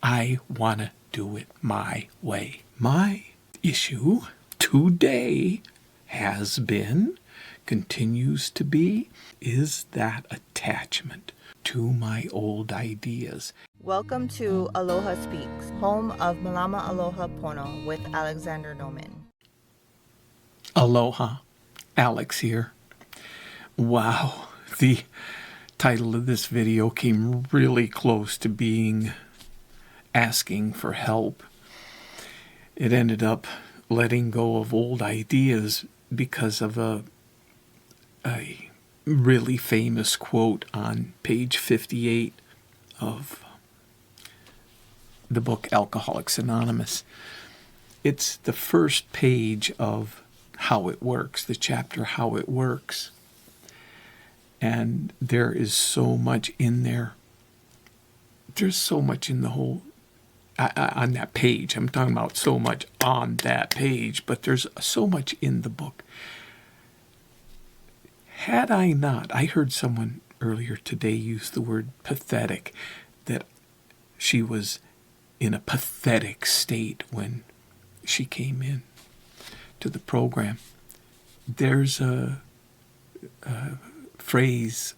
I want to do it my way. My issue today has been, continues to be, is that attachment to my old ideas. Welcome to Aloha Speaks, home of Malama Aloha Pono with Alexander Noman. Aloha, Alex here. Wow, the title of this video came really close to being asking for help. It ended up letting go of old ideas because of a really famous quote on page 58 of the book Alcoholics Anonymous. It's the first page of How It Works, the chapter How It Works. And there is so much in there. There's so much in the whole, on that page. I'm talking about so much on that page, but there's so much in the book. Had I not, I heard someone earlier today use the word pathetic, that she was in a pathetic state when she came in to the program. There's a phrase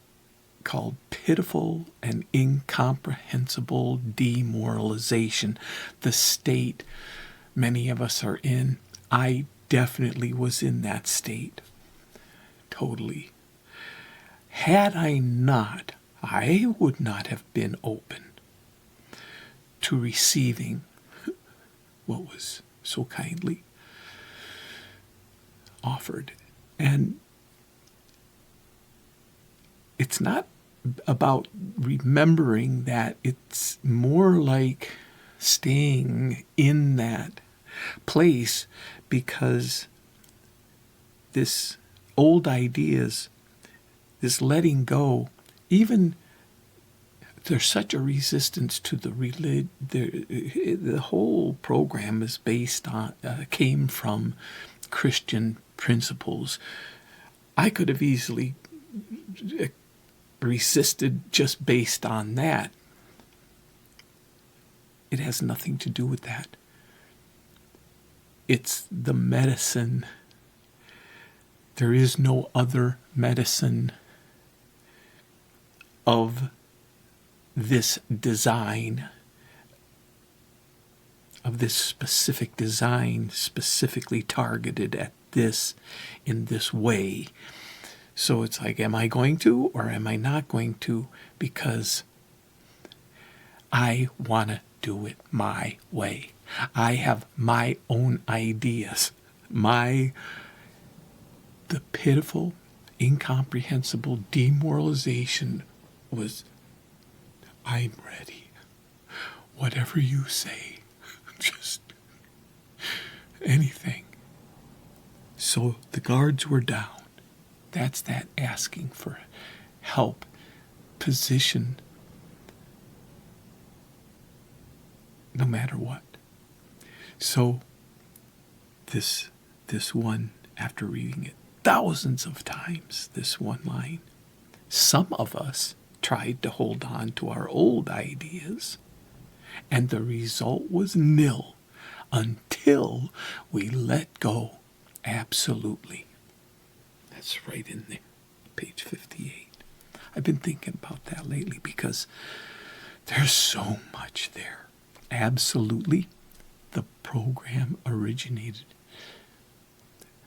called pitiful and incomprehensible demoralization, the state many of us are in. I definitely was in that state. Totally. Had I not, I would not have been open to receiving what was so kindly offered. And it's not about remembering that, it's more like staying in that place, because this old ideas, this letting go, even there's such a resistance to the whole program is based on, came from Christian principles. I could have easily resisted just based on that. It has nothing to do with that. It's the medicine. There is no other medicine of this design, of this specific design, specifically targeted at this in this way. So it's like, am I going to or am I not going to? Because I want to do it my way. I have my own ideas. The pitiful, incomprehensible demoralization was, I'm ready. Whatever you say, just anything. So the guards were down. That's that asking for help position, no matter what. So this one, after reading it thousands of times, this one line, some of us tried to hold on to our old ideas, and the result was nil until we let go absolutely. That's right in there, page 58. I've been thinking about that lately because there's so much there. Absolutely, the program originated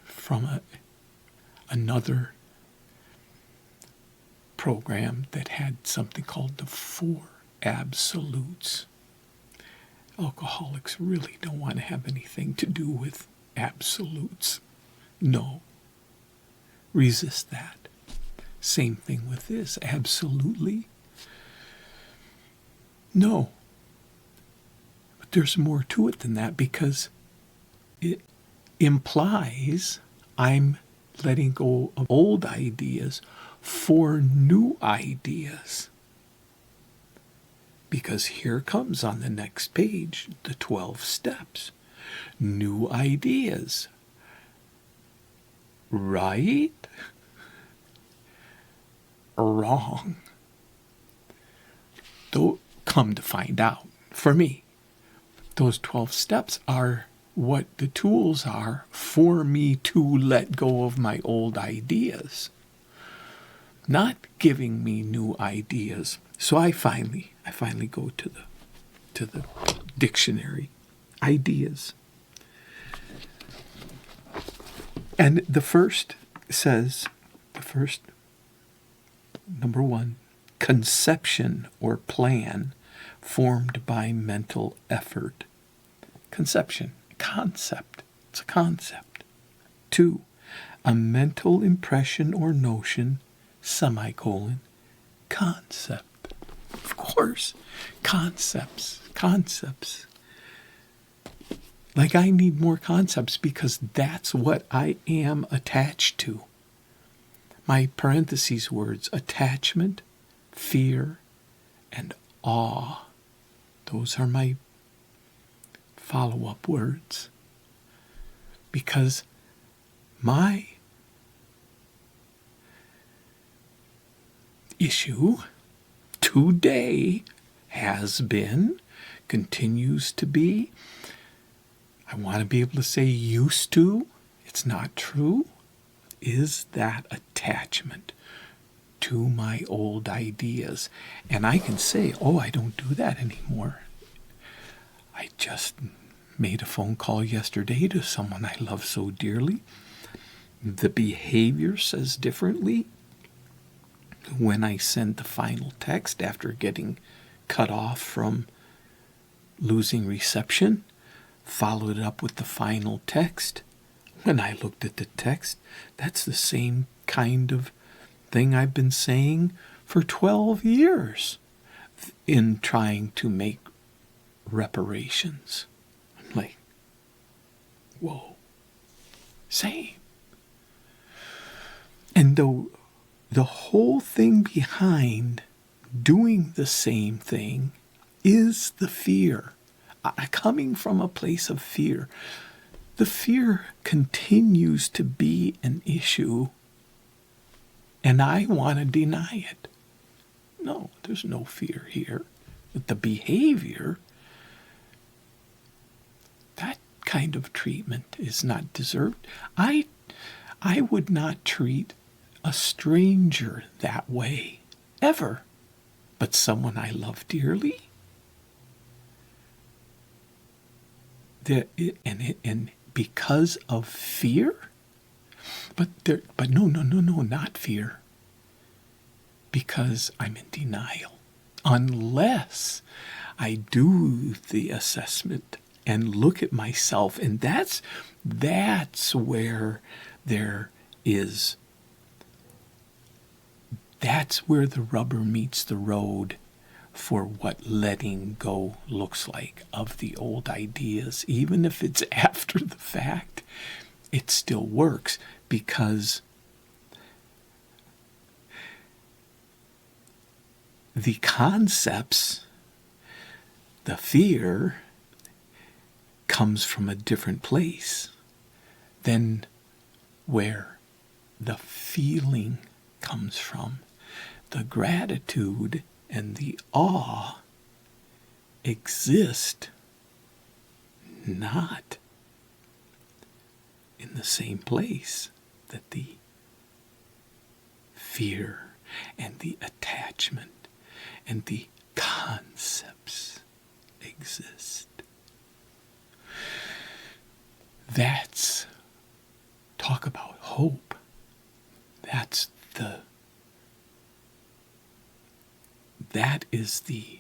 from another program that had something called the 4 absolutes. Alcoholics really don't want to have anything to do with absolutes. No. Resist that. Same thing with this. Absolutely. No. But there's more to it than that, because it implies I'm letting go of old ideas for new ideas. Because here comes on the next page the 12 steps. New ideas. Right? Wrong. Though, come to find out, for me, Those 12 steps are what the tools are for me to let go of my old ideas, not giving me new ideas. So I finally go to the dictionary. Ideas. And the first says, number 1, conception or plan formed by mental effort. Conception, concept. It's a concept. 2, a mental impression or notion, semicolon, concept. Of course, concepts. Like I need more concepts because that's what I am attached to. My parentheses words, attachment, fear, and awe. Those are my follow-up words. Because my issue today has been, continues to be, I want to be able to say used to, it's not true, is that attachment to my old ideas. And I can say, oh, I don't do that anymore. I just made a phone call yesterday to someone I love so dearly. The behavior says differently. When I send the final text after getting cut off from losing reception, followed it up with the final text. When I looked at the text, that's the same kind of thing I've been saying for 12 years in trying to make reparations. I'm like, whoa, same. And the whole thing behind doing the same thing is the fear. Coming from a place of fear. The fear continues to be an issue, and I want to deny it. No, there's no fear here. But the behavior, that kind of treatment is not deserved. I would not treat a stranger that way, ever. But someone I love dearly, and because of fear, but no, not fear. Because I'm in denial, unless I do the assessment and look at myself, and that's where that's where the rubber meets the road for what letting go looks like of the old ideas. Even if it's after the fact, it still works, because the concepts, the fear, comes from a different place than where the feeling comes from. The gratitude and the awe exist not in the same place that the fear and the attachment and the concepts exist. That's, talk about hope. That is the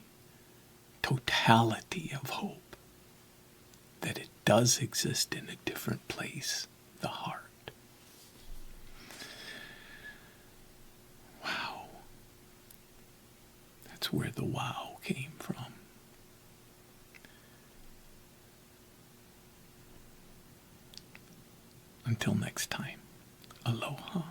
totality of hope, that it does exist in a different place, the heart. Wow. That's where the wow came from. Until next time, aloha.